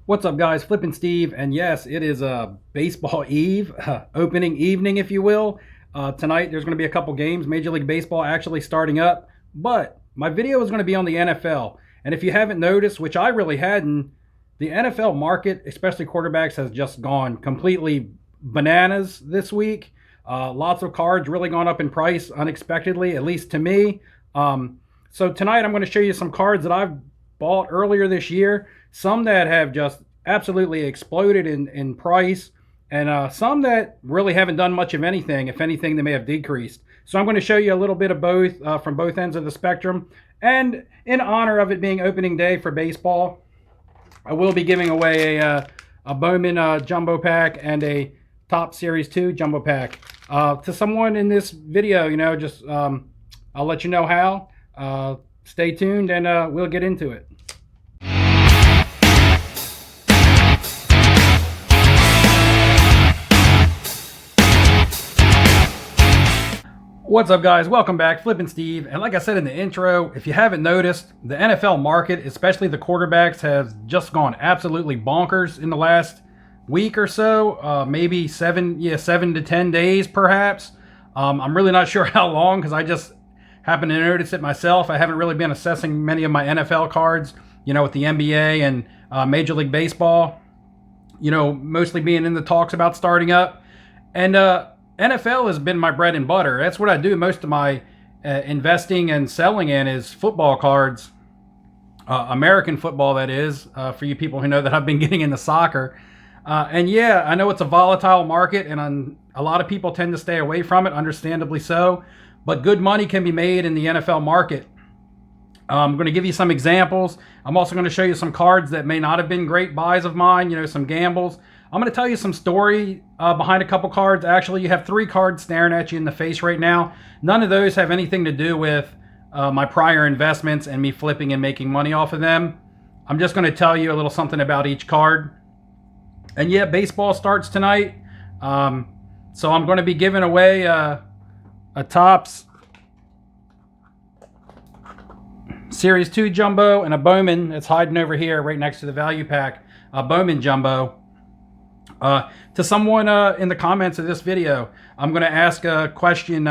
What's up, guys? Flippin' Steve, and yes, it is a baseball eve, opening evening, if you will. Tonight, there's going to be a couple games. Major League Baseball actually starting up, but my video is going to be on the NFL. And if you haven't noticed, which I really hadn't, the NFL market, especially quarterbacks, has just gone completely bananas this week. Lots of cards really gone up in price unexpectedly, at least to me. So tonight, I'm going to show you some cards that I've bought earlier this year, some that have just absolutely exploded in price, and some that really haven't done much of anything. If anything, they may have decreased. So I'm going to show you a little bit of both from both ends of the spectrum. And in honor of it being opening day for baseball, I will be giving away a Bowman jumbo pack and a Top Series 2 jumbo pack to someone in this video. I'll let you know how. Stay tuned, and we'll get into it. What's up, guys? Welcome back. Flippin' Steve. And like I said in the intro, if you haven't noticed, the NFL market, especially the quarterbacks, has just gone absolutely bonkers in the last week or so. Maybe 7 to 10 days, perhaps. I'm really not sure how long, because I just happened to notice it myself. I haven't really been assessing many of my NFL cards, with the NBA and Major League Baseball, mostly being in the talks about starting up. And NFL has been my bread and butter. That's what I do most of my investing and selling in is football cards, American football, that is, for you people who know that I've been getting into soccer. And yeah, I know it's a volatile market, and a lot of people tend to stay away from it, understandably so. But good money can be made in the NFL market. I'm going to give you some examples. I'm also going to show you some cards that may not have been great buys of mine, some gambles. I'm going to tell you some story behind a couple cards. Actually, you have 3 cards staring at you in the face right now. None of those have anything to do with my prior investments and me flipping and making money off of them. I'm just going to tell you a little something about each card. And yeah, baseball starts tonight. So I'm going to be giving away a Topps Series 2 Jumbo and a Bowman that's hiding over here right next to the value pack, a Bowman Jumbo. To someone in the comments of this video. I'm going to ask a question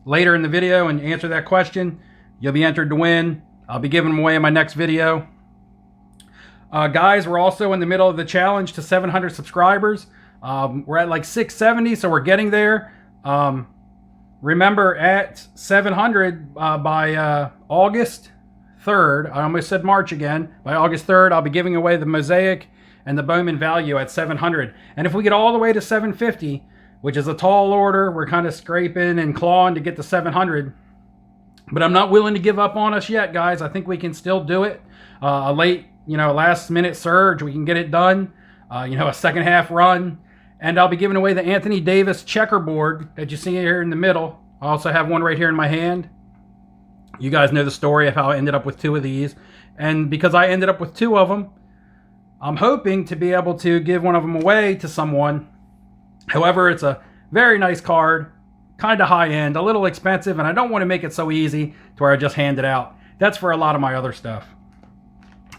later in the video and answer that question. You'll be entered to win. I'll be giving them away in my next video. Guys, we're also in the middle of the challenge to 700 subscribers. We're at like 670, so we're getting there. Remember, at 700 by August 3rd, I almost said March again, by August 3rd, I'll be giving away the Mosaic and the Bowman value at 700. And if we get all the way to 750, which is a tall order, we're kind of scraping and clawing to get to 700. But I'm not willing to give up on us yet, guys. I think we can still do it. A late, last minute surge, we can get it done. A second half run. And I'll be giving away the Anthony Davis checkerboard that you see here in the middle. I also have one right here in my hand. You guys know the story of how I ended up with 2 of these. And because I ended up with 2 of them, I'm hoping to be able to give one of them away to someone. However, it's a very nice card, kind of high end, a little expensive, and I don't want to make it so easy to where I just hand it out. That's for a lot of my other stuff.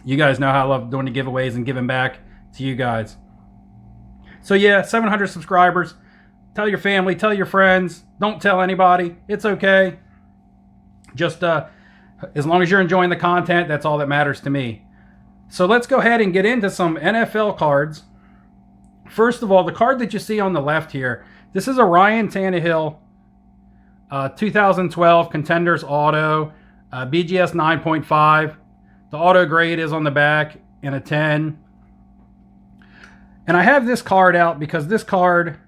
You guys know how I love doing the giveaways and giving back to you guys. So yeah, 700 subscribers. Tell your family, tell your friends. Don't tell anybody. It's okay. Just as long as you're enjoying the content, that's all that matters to me. So let's go ahead and get into some NFL cards. First of all, the card that you see on the left here, this is a Ryan Tannehill 2012 Contenders Auto, BGS 9.5. The auto grade is on the back in a 10. And I have this card out because this card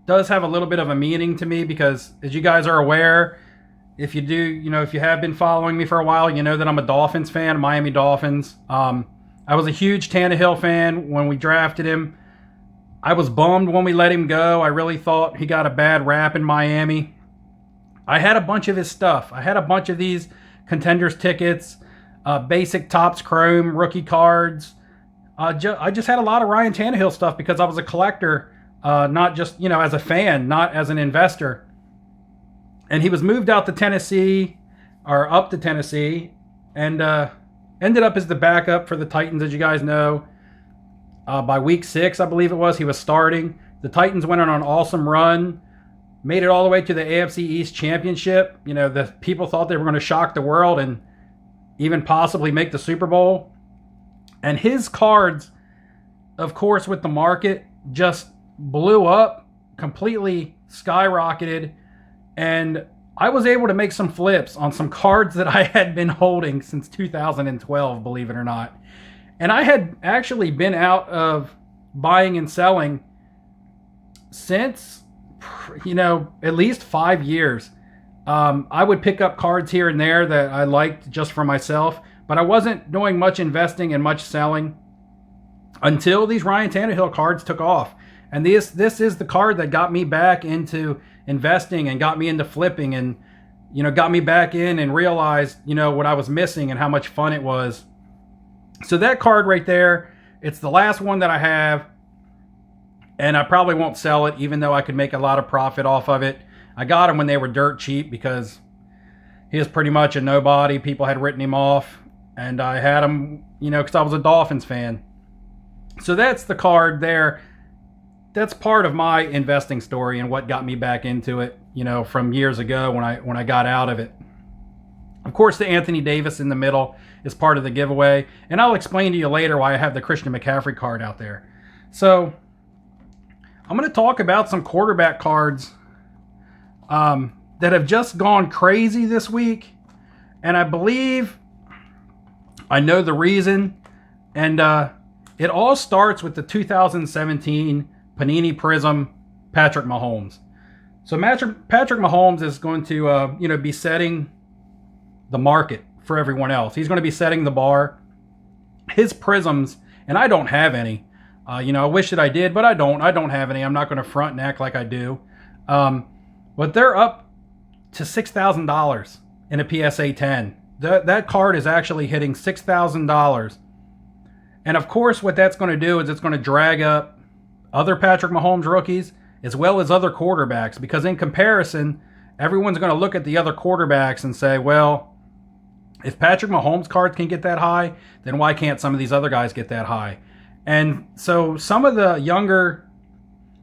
does have a little bit of a meaning to me, because as you guys are aware, if you do, if you have been following me for a while, you know that I'm a Dolphins fan, Miami Dolphins. I was a huge Tannehill fan when we drafted him. I was bummed when we let him go. I really thought he got a bad rap in Miami. I had a bunch of his stuff. I had a bunch of these Contenders tickets, basic Topps Chrome rookie cards. I just had a lot of Ryan Tannehill stuff because I was a collector, not just, as a fan, not as an investor. And he was moved out to Tennessee, or up to Tennessee, and Ended up as the backup for the Titans, as you guys know. By week 6, I believe it was, he was starting. The Titans went on an awesome run, made it all the way to the AFC East Championship. You know, the people thought they were going to shock the world and even possibly make the Super Bowl. And his cards, of course, with the market, just blew up, completely skyrocketed. And I was able to make some flips on some cards that I had been holding since 2012, believe it or not. And I had actually been out of buying and selling since, you know, at least 5 years. I would pick up cards here and there that I liked just for myself, but I wasn't doing much investing and much selling until these Ryan Tannehill cards took off. And this is the card that got me back into investing and got me into flipping and, you know, got me back in and realized, you know, what I was missing and how much fun it was. So that card right there, it's the last one that I have, and I probably won't sell it, even though I could make a lot of profit off of it. I got him when they were dirt cheap because he was pretty much a nobody. People had written him off, and I had him, you know, because I was a Dolphins fan. So that's the card there. That's part of my investing story and what got me back into it, you know, from years ago when I got out of it. Of course, the Anthony Davis in the middle is part of the giveaway, and I'll explain to you later why I have the Christian McCaffrey card out there. So I'm going to talk about some quarterback cards that have just gone crazy this week, and I believe I know the reason, and it all starts with the 2017 Panini Prism Patrick Mahomes. So Patrick Mahomes is going to you know, be setting the market for everyone else. He's going to be setting the bar. His prisms, and I don't have any. You know, I wish that I did, but I don't. I don't have any. I'm not going to front and act like I do. But they're up to $6,000 in a PSA 10. That card is actually hitting $6,000. And of course, what that's going to do is it's going to drag up other Patrick Mahomes rookies as well as other quarterbacks, because in comparison, everyone's going to look at the other quarterbacks and say, well, if Patrick Mahomes cards can get that high, then why can't some of these other guys get that high? And so some of the younger,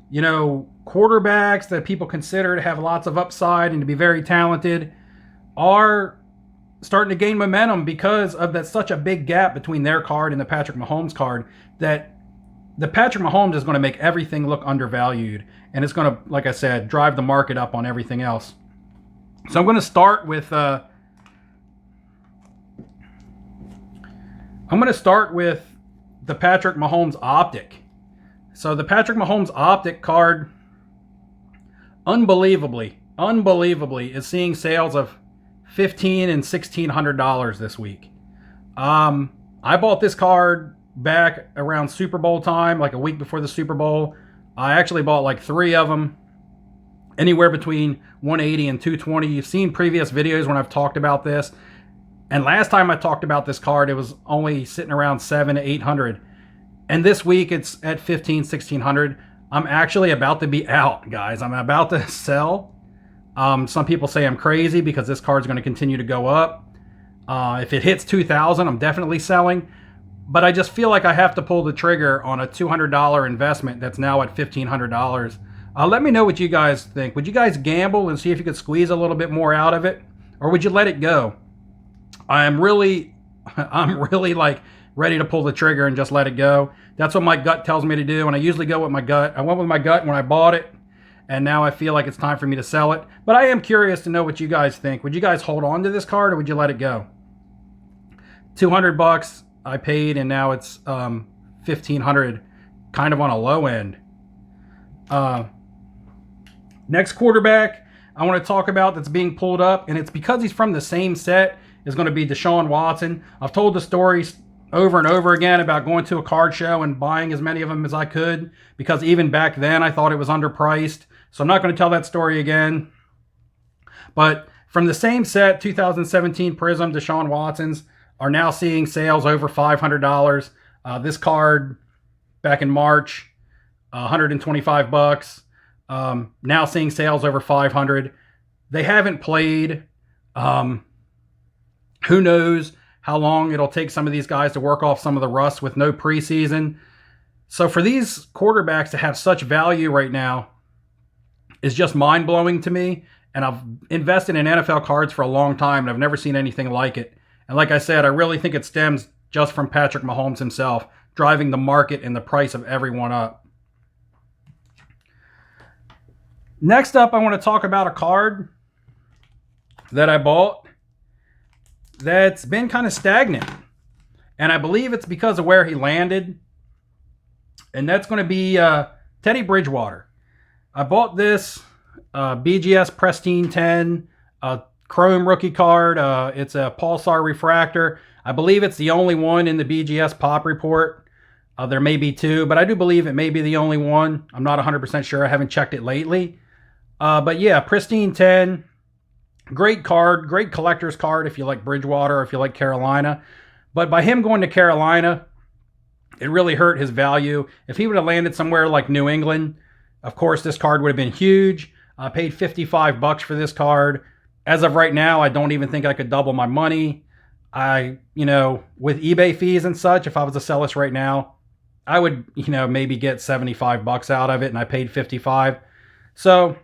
you know, quarterbacks that people consider to have lots of upside and to be very talented are starting to gain momentum because of that such a big gap between their card and the Patrick Mahomes card, that the Patrick Mahomes is going to make everything look undervalued, and it's going to, like I said, drive the market up on everything else. So I'm going to start with the Patrick Mahomes Optic. So the Patrick Mahomes Optic card, unbelievably, is seeing sales of $1,500 and $1,600 this week. I bought this card back around Super Bowl time, like a week before the Super Bowl. I actually bought like 3 of them, anywhere between $180 and $220. You've seen previous videos when I've talked about this. And last time I talked about this card, it was only sitting around $700 to $800. And this week it's at $1,500, $1,600. I'm actually about to be out, guys. I'm about to sell. Some people say I'm crazy because this card's going to continue to go up. If it hits $2,000, I'm definitely selling. But I just feel like I have to pull the trigger on a $200 investment that's now at $1,500. Let me know what you guys think. Would you guys gamble and see if you could squeeze a little bit more out of it? Or would you let it go? I'm really like ready to pull the trigger and just let it go. That's what my gut tells me to do, and I usually go with my gut. I went with my gut when I bought it, and now I feel like it's time for me to sell it. But I am curious to know what you guys think. Would you guys hold on to this card, or would you let it go? $200 I paid, and now it's $1,500, kind of on a low end. Next quarterback I want to talk about that's being pulled up, and it's because he's from the same set, is going to be Deshaun Watson. I've told the stories over and over again about going to a card show and buying as many of them as I could, because even back then I thought it was underpriced. So I'm not going to tell that story again. But from the same set, 2017 Prism Deshaun Watsons are now seeing sales over $500. This card back in March, $125. Now seeing sales over $500. They haven't played. Who knows how long it'll take some of these guys to work off some of the rust with no preseason. So for these quarterbacks to have such value right now is just mind-blowing to me. And I've invested in NFL cards for a long time, and I've never seen anything like it. And like I said, I really think it stems just from Patrick Mahomes himself, driving the market and the price of everyone up. Next up, I want to talk about a card that I bought that's been kind of stagnant. And I believe it's because of where he landed. And that's going to be Teddy Bridgewater. I bought this BGS Pristine 10 Chrome rookie card. It's a Pulsar refractor. I believe it's the only one in the BGS Pop Report. There may be two, but I do believe it may be the only one. I'm not 100% sure. I haven't checked it lately. But yeah, Pristine 10. Great card. Great collector's card if you like Bridgewater or if you like Carolina. But by him going to Carolina, it really hurt his value. If he would have landed somewhere like New England, of course, this card would have been huge. I paid $55 for this card. As of right now, I don't even think I could double my money. With eBay fees and such, if I was to sell this right now, I would, maybe get $75 out of it, and I paid $55. So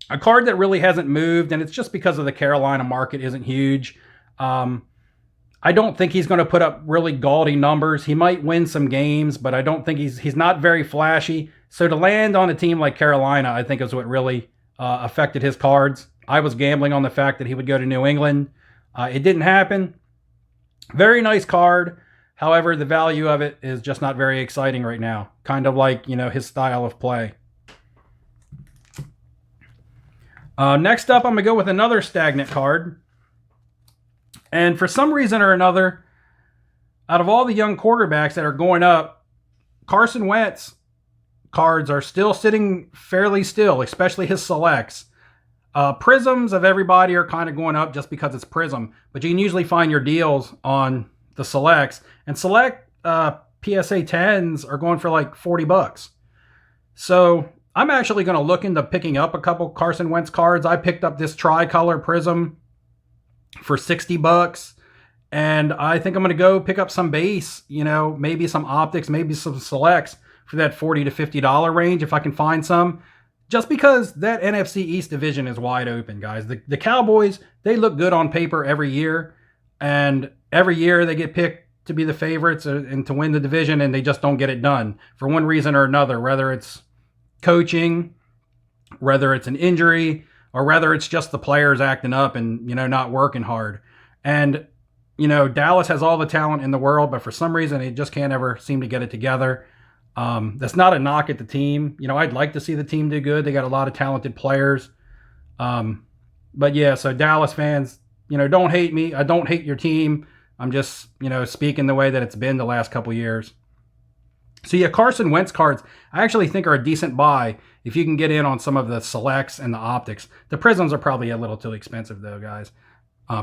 a card that really hasn't moved, and it's just because of the Carolina market isn't huge. I don't think he's going to put up really gaudy numbers. He might win some games, but I don't think he's not very flashy. So to land on a team like Carolina, I think is what really affected his cards. I was gambling on the fact that he would go to New England. It didn't happen. Very nice card. However, the value of it is just not very exciting right now. Kind of like, his style of play. Next up, I'm going to go with another stagnant card. And for some reason or another, out of all the young quarterbacks that are going up, Carson Wentz cards are still sitting fairly still, especially his selects. Prisms of everybody are kind of going up just because it's Prism, but you can usually find your deals on the selects. And select PSA 10s are going for like $40. So I'm actually going to look into picking up a couple Carson Wentz cards. I picked up this tricolor Prism for $60, and I think I'm going to go pick up some base, maybe some optics, maybe some selects for that $40 to $50 range if I can find some. Just because that NFC East division is wide open, guys. The Cowboys, they look good on paper every year, and every year they get picked to be the favorites and to win the division, and they just don't get it done for one reason or another, whether it's coaching, whether it's an injury, or whether it's just the players acting up and, not working hard. And, Dallas has all the talent in the world, but for some reason, they just can't ever seem to get it together. That's not a knock at the team. I'd like to see the team do good. They got a lot of talented players. But yeah, so Dallas fans, don't hate me. I don't hate your team. I'm just, speaking the way that it's been the last couple years. So yeah, Carson Wentz cards, I actually think are a decent buy if you can get in on some of the selects and the optics. The Prisms are probably a little too expensive though, guys.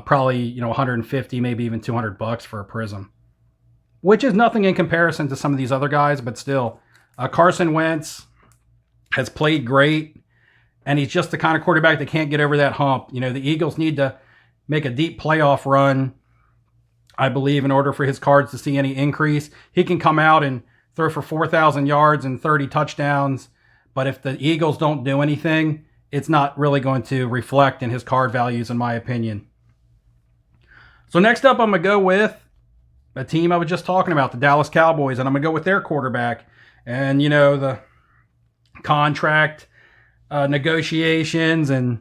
Probably, $150, maybe even $200 for a Prism, which is nothing in comparison to some of these other guys, but still, Carson Wentz has played great, and he's just the kind of quarterback that can't get over that hump. The Eagles need to make a deep playoff run, I believe, in order for his cards to see any increase. He can come out and throw for 4,000 yards and 30 touchdowns, but if the Eagles don't do anything, it's not really going to reflect in his card values, in my opinion. So next up, I'm going to go with a team I was just talking about, the Dallas Cowboys, and I'm going to go with their quarterback. And, the contract negotiations and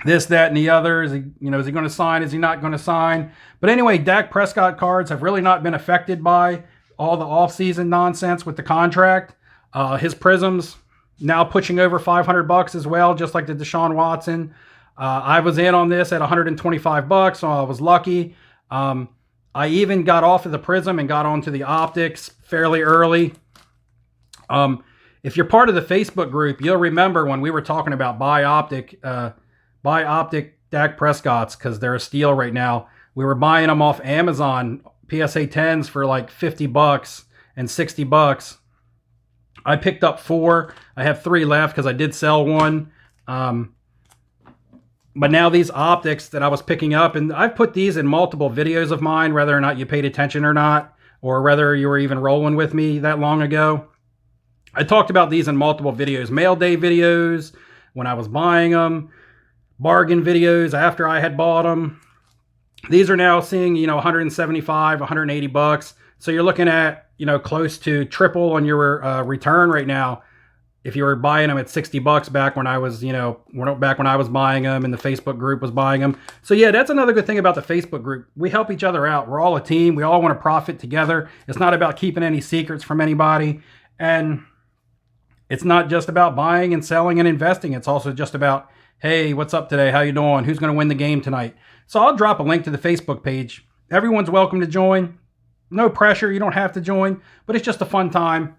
this, that, and the other. Is he going to sign? Is he not going to sign? But anyway, Dak Prescott cards have really not been affected by all the offseason nonsense with the contract. His Prisms now pushing over $500 as well, just like the Deshaun Watson. I was in on this at $125, so I was lucky. I even got off of the Prism and got onto the optics fairly early. If you're part of the Facebook group, you'll remember when we were talking about buy optic Dak Prescott's, because they're a steal right now. We were buying them off Amazon, PSA 10s for like $50 and $60. I picked up 4. I have 3 left because I did sell one. But now these optics that I was picking up, and I've put these in multiple videos of mine, whether or not you paid attention or not, or whether you were even rolling with me that long ago. I talked about these in multiple videos, mail day videos, when I was buying them, bargain videos after I had bought them. These are now seeing, 175, 180 bucks. So you're looking at, close to triple on your return right now. If you were buying them at 60 bucks back when I was, back when I was buying them and the Facebook group was buying them. So yeah, that's another good thing about the Facebook group. We help each other out. We're all a team. We all want to profit together. It's not about keeping any secrets from anybody. And it's not just about buying and selling and investing. It's also just about, hey, what's up today? How you doing? Who's going to win the game tonight? So I'll drop a link to the Facebook page. Everyone's welcome to join. No pressure. You don't have to join, but it's just a fun time.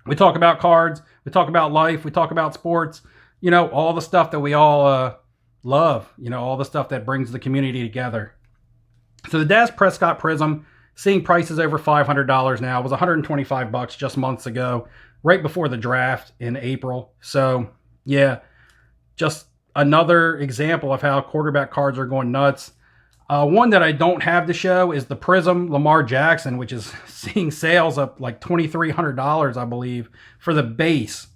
We talk about cards. We talk about life. We talk about sports. All the stuff that we all love. All the stuff that brings the community together. So the Dak Prescott Prism, seeing prices over $500 now. It was $125 just months ago, right before the draft in April. So yeah, just another example of how quarterback cards are going nuts. One that I don't have to show is the Prism Lamar Jackson, which is seeing sales up like $2,300, I believe, for the base.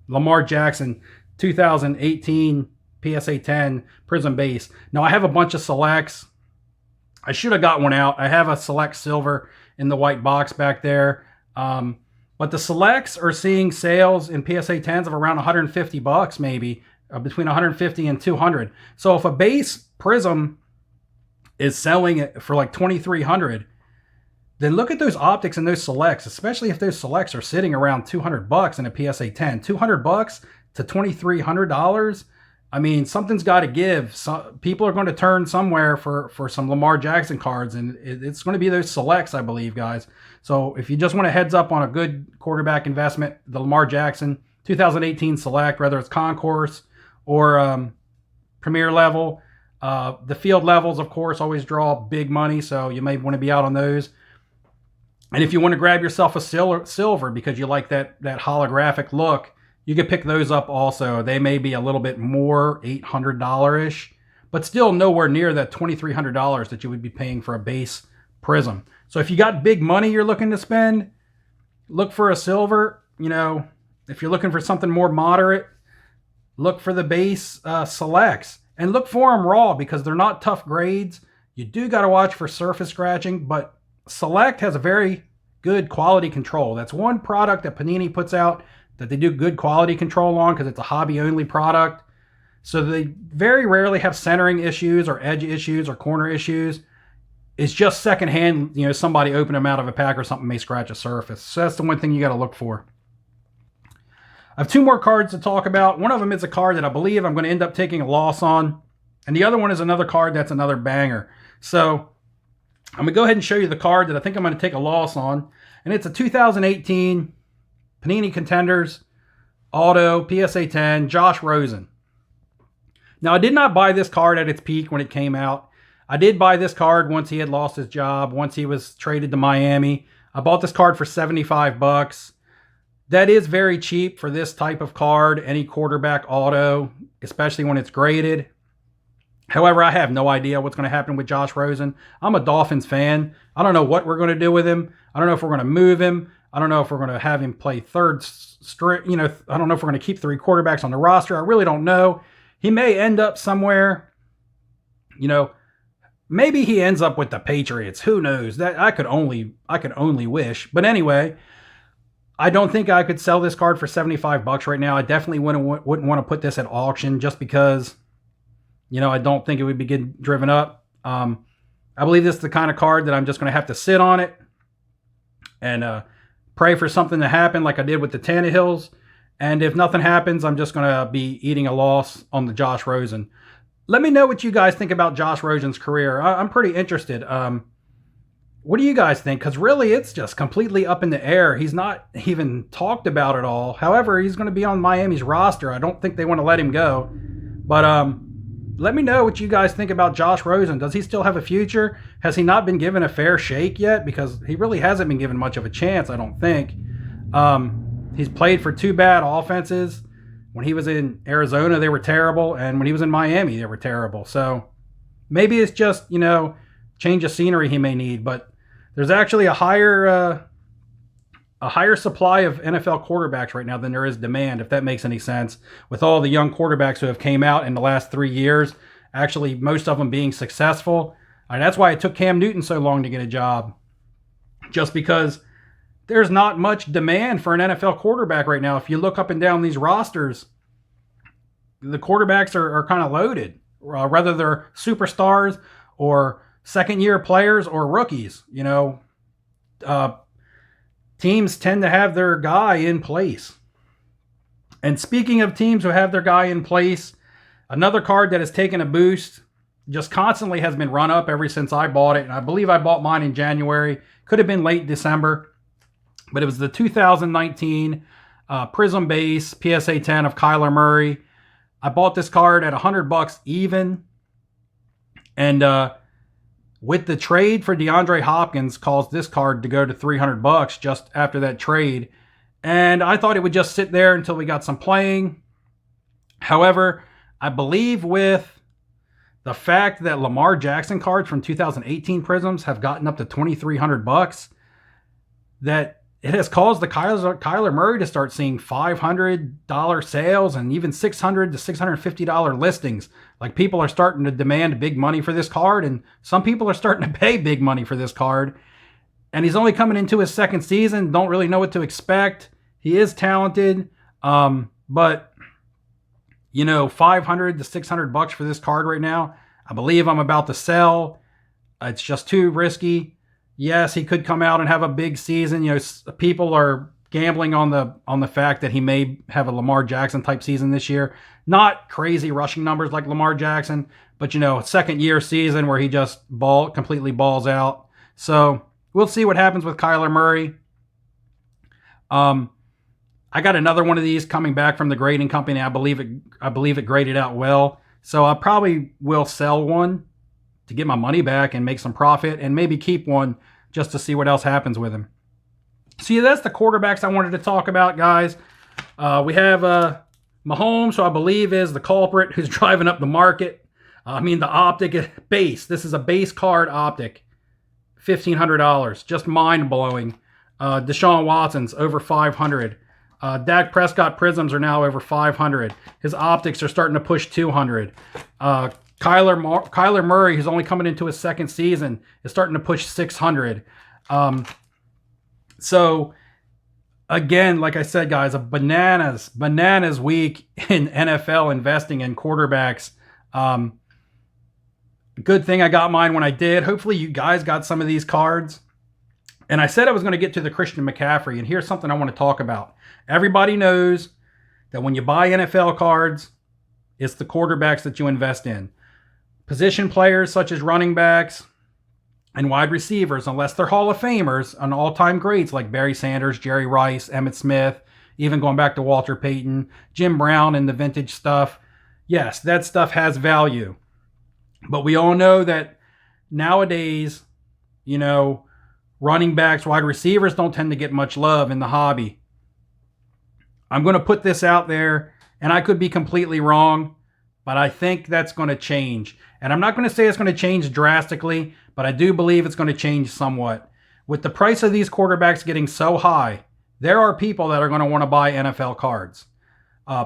Lamar Jackson 2018 PSA 10 Prism base. Now, I have a bunch of selects. I should have got one out. I have a select silver in the white box back there. But the selects are seeing sales in PSA 10s of around 150 bucks, maybe, between 150 and 200. So if a base Prism is selling it for like 2,300, then look at those optics and those selects, especially if those selects are sitting around 200 bucks in a PSA 10. 200 bucks to $2,300. I mean, something's got to give. People are going to turn somewhere for some Lamar Jackson cards, and it's going to be those selects, I believe, guys. So if you just want a heads up on a good quarterback investment, the Lamar Jackson 2018 select, whether it's concourse or premier level, the field levels, of course, always draw big money, so you may want to be out on those. And if you want to grab yourself a silver because you like that holographic look, you could pick those up also. They may be a little bit more, $800-ish, but still nowhere near that $2,300 that you would be paying for a base Prism. So if you got big money you're looking to spend, look for a silver. If you're looking for something more moderate, look for the base selects. And look for them raw because they're not tough grades. You do got to watch for surface scratching, but Select has a very good quality control. That's one product that Panini puts out that they do good quality control on because it's a hobby-only product. So they very rarely have centering issues or edge issues or corner issues. It's just secondhand, somebody open them out of a pack or something may scratch a surface. So that's the one thing you got to look for. I have two more cards to talk about. One of them is a card that I believe I'm going to end up taking a loss on. And the other one is another card that's another banger. So I'm going to go ahead and show you the card that I think I'm going to take a loss on. And it's a 2018 Panini Contenders Auto PSA 10 Josh Rosen. Now, I did not buy this card at its peak when it came out. I did buy this card once he had lost his job, once he was traded to Miami. I bought this card for 75 bucks. That is very cheap for this type of card, any quarterback auto, especially when it's graded. However, I have no idea what's going to happen with Josh Rosen. I'm a Dolphins fan. I don't know what we're going to do with him. I don't know if we're going to move him. I don't know if we're going to have him play third string. I don't know if we're going to keep 3 quarterbacks on the roster. I really don't know. He may end up somewhere, maybe he ends up with the Patriots. Who knows? That I could only wish. But anyway, I don't think I could sell this card for 75 bucks right now. I definitely wouldn't want to put this at auction just because, I don't think it would be getting driven up. I believe this is the kind of card that I'm just going to have to sit on it and pray for something to happen like I did with the Tannehills. And if nothing happens, I'm just going to be eating a loss on the Josh Rosen. Let me know what you guys think about Josh Rosen's career. I'm pretty interested. What do you guys think? Because really, it's just completely up in the air. He's not even talked about at all. However, he's going to be on Miami's roster. I don't think they want to let him go. But let me know what you guys think about Josh Rosen. Does he still have a future? Has he not been given a fair shake yet? Because he really hasn't been given much of a chance, I don't think. He's played for 2 bad offenses When he was in Arizona, they were terrible. And when he was in Miami, they were terrible. So maybe it's just, change of scenery he may need. But there's actually a higher supply of NFL quarterbacks right now than there is demand, if that makes any sense. With all the young quarterbacks who have came out in the last 3 years, actually most of them being successful. And that's why it took Cam Newton so long to get a job. Just because there's not much demand for an NFL quarterback right now. If you look up and down these rosters, the quarterbacks are kind of loaded, whether they're superstars or second-year players or rookies. Teams tend to have their guy in place. And speaking of teams who have their guy in place, another card that has taken a boost, just constantly has been run up ever since I bought it. And I believe I bought mine in January. Could have been late December. But it was the 2019 Prism Base PSA 10 of Kyler Murray. I bought this card at $100 even. And with the trade for DeAndre Hopkins, caused this card to go to $300 just after that trade. And I thought it would just sit there until we got some playing. However, I believe with the fact that Lamar Jackson cards from 2018 Prisms have gotten up to $2,300, that it has caused the Kyler Murray to start seeing $500 sales and even $600 to $650 listings. Like, people are starting to demand big money for this card, and some people are starting to pay big money for this card. And he's only coming into his second season. Don't really know what to expect. He is talented, but $500 to $600 for this card right now, I believe I'm about to sell. It's just too risky. Yes, he could come out and have a big season. People are gambling on the fact that he may have a Lamar Jackson type season this year. Not crazy rushing numbers like Lamar Jackson, but a second year season where he just completely balls out. So we'll see what happens with Kyler Murray. I got another one of these coming back from the grading company. I believe it graded out well. So I probably will sell one to get my money back and make some profit, and maybe keep one just to see what else happens with him. So yeah, that's the quarterbacks I wanted to talk about, guys. We have Mahomes, who I believe is the culprit, who's driving up the market. The optic base. This is a base card optic. $1,500. Just mind-blowing. Deshaun Watson's over $500. Dak Prescott Prisms are now over $500. His optics are starting to push $200. Kyler Murray, who's only coming into his second season, is starting to push $600. So, again, like I said, guys, a bananas week in NFL investing in quarterbacks. Good thing I got mine when I did. Hopefully you guys got some of these cards. And I said I was going to get to the Christian McCaffrey, and here's something I want to talk about. Everybody knows that when you buy NFL cards, it's the quarterbacks that you invest in. Position players such as running backs and wide receivers, unless they're Hall of Famers and all-time greats like Barry Sanders, Jerry Rice, Emmitt Smith, even going back to Walter Payton, Jim Brown and the vintage stuff. Yes, that stuff has value. But we all know that nowadays, running backs, wide receivers don't tend to get much love in the hobby. I'm going to put this out there, and I could be completely wrong, but I think that's going to change. And I'm not going to say it's going to change drastically, but I do believe it's going to change somewhat. With the price of these quarterbacks getting so high, there are people that are going to want to buy NFL cards.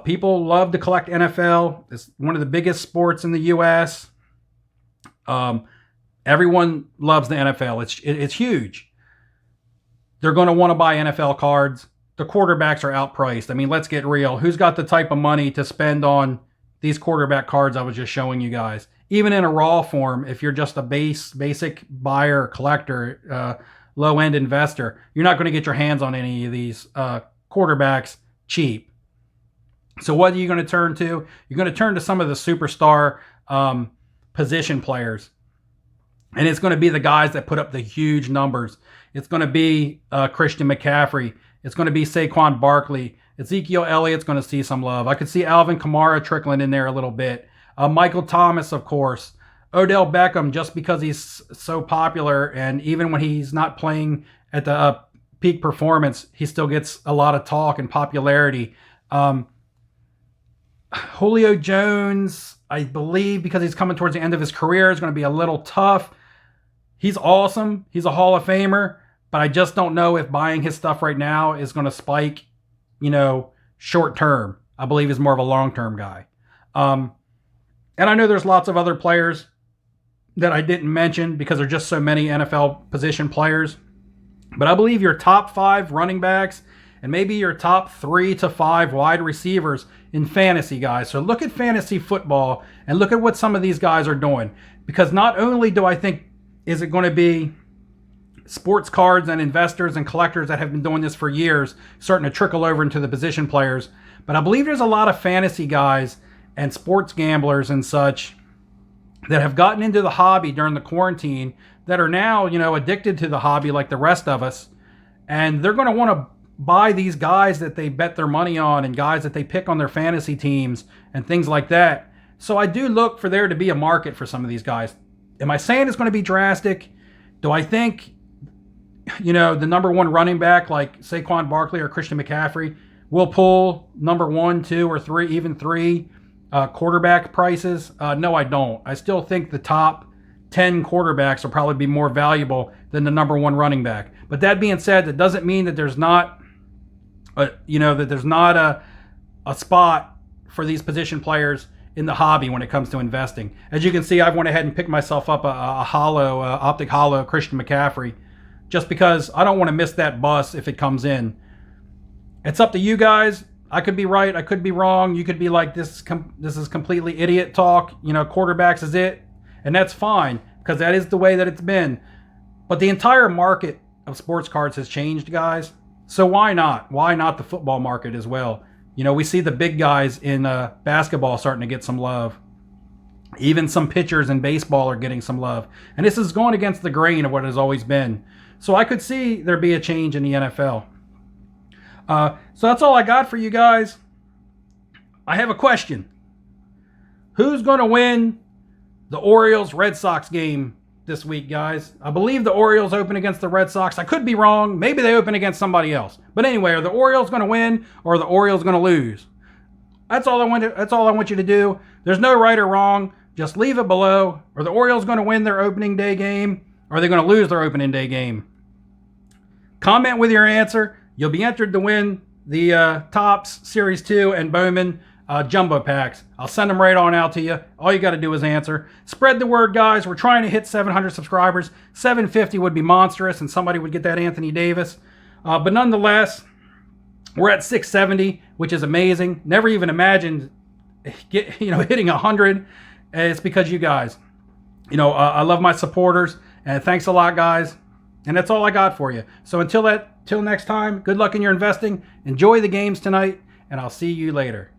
People love to collect NFL. It's one of the biggest sports in the U.S. Everyone loves the NFL. It's huge. They're going to want to buy NFL cards. The quarterbacks are outpriced. Let's get real. Who's got the type of money to spend on these quarterback cards I was just showing you guys? Even in a raw form, if you're just a basic buyer, collector, low-end investor, you're not going to get your hands on any of these quarterbacks cheap. So what are you going to turn to? You're going to turn to some of the superstar position players. And it's going to be the guys that put up the huge numbers. It's going to be Christian McCaffrey. It's going to be Saquon Barkley. Ezekiel Elliott's going to see some love. I could see Alvin Kamara trickling in there a little bit. Michael Thomas, of course. Odell Beckham, just because he's so popular, and even when he's not playing at the peak performance, he still gets a lot of talk and popularity. Julio Jones, I believe, because he's coming towards the end of his career, is going to be a little tough. He's awesome. He's a Hall of Famer, but I just don't know if buying his stuff right now is going to spike, short term. I believe he's more of a long-term guy. And I know there's lots of other players that I didn't mention because there are just so many NFL position players. But I believe your top 5 running backs and maybe your top 3 to 5 wide receivers in fantasy, guys. So look at fantasy football and look at what some of these guys are doing. Because not only do I think is it going to be sports cards and investors and collectors that have been doing this for years starting to trickle over into the position players, but I believe there's a lot of fantasy guys and sports gamblers and such that have gotten into the hobby during the quarantine that are now, addicted to the hobby like the rest of us. And they're going to want to buy these guys that they bet their money on and guys that they pick on their fantasy teams and things like that. So I do look for there to be a market for some of these guys. Am I saying it's going to be drastic? Do I think, the number 1 running back like Saquon Barkley or Christian McCaffrey will pull number 1, 2, or 3, even 3 quarterback prices? No, I don't. I still think the top 10 quarterbacks will probably be more valuable than the number 1 running back. But that being said, that doesn't mean that there's not, a spot for these position players in the hobby when it comes to investing. As you can see, I've went ahead and picked myself up a optic hollow Christian McCaffrey, just because I don't want to miss that bus if it comes in. It's up to you guys. I could be right. I could be wrong. You could be like, this is completely idiot talk. Quarterbacks is it. And that's fine, because that is the way that it's been. But the entire market of sports cards has changed, guys. So why not? Why not the football market as well? We see the big guys in basketball starting to get some love. Even some pitchers in baseball are getting some love. And this is going against the grain of what it has always been. So I could see there be a change in the NFL. So that's all I got for you guys. I have a question. Who's going to win the Orioles-Red Sox game this week, guys? I believe the Orioles open against the Red Sox. I could be wrong. Maybe they open against somebody else. But anyway, are the Orioles going to win or are the Orioles going to lose? That's all I want you to do. There's no right or wrong. Just leave it below. Are the Orioles going to win their opening day game or are they going to lose their opening day game? Comment with your answer. You'll be entered to win the Topps Series 2 and Bowman jumbo packs. I'll send them right on out to you. All you got to do is answer. Spread the word, guys. We're trying to hit 700 subscribers. 750 would be monstrous, and somebody would get that Anthony Davis. But nonetheless, we're at 670, which is amazing. Never even imagined hitting 100. And it's because you guys. I love my supporters, and thanks a lot, guys. And that's all I got for you. So until next time, good luck in your investing. Enjoy the games tonight, and I'll see you later.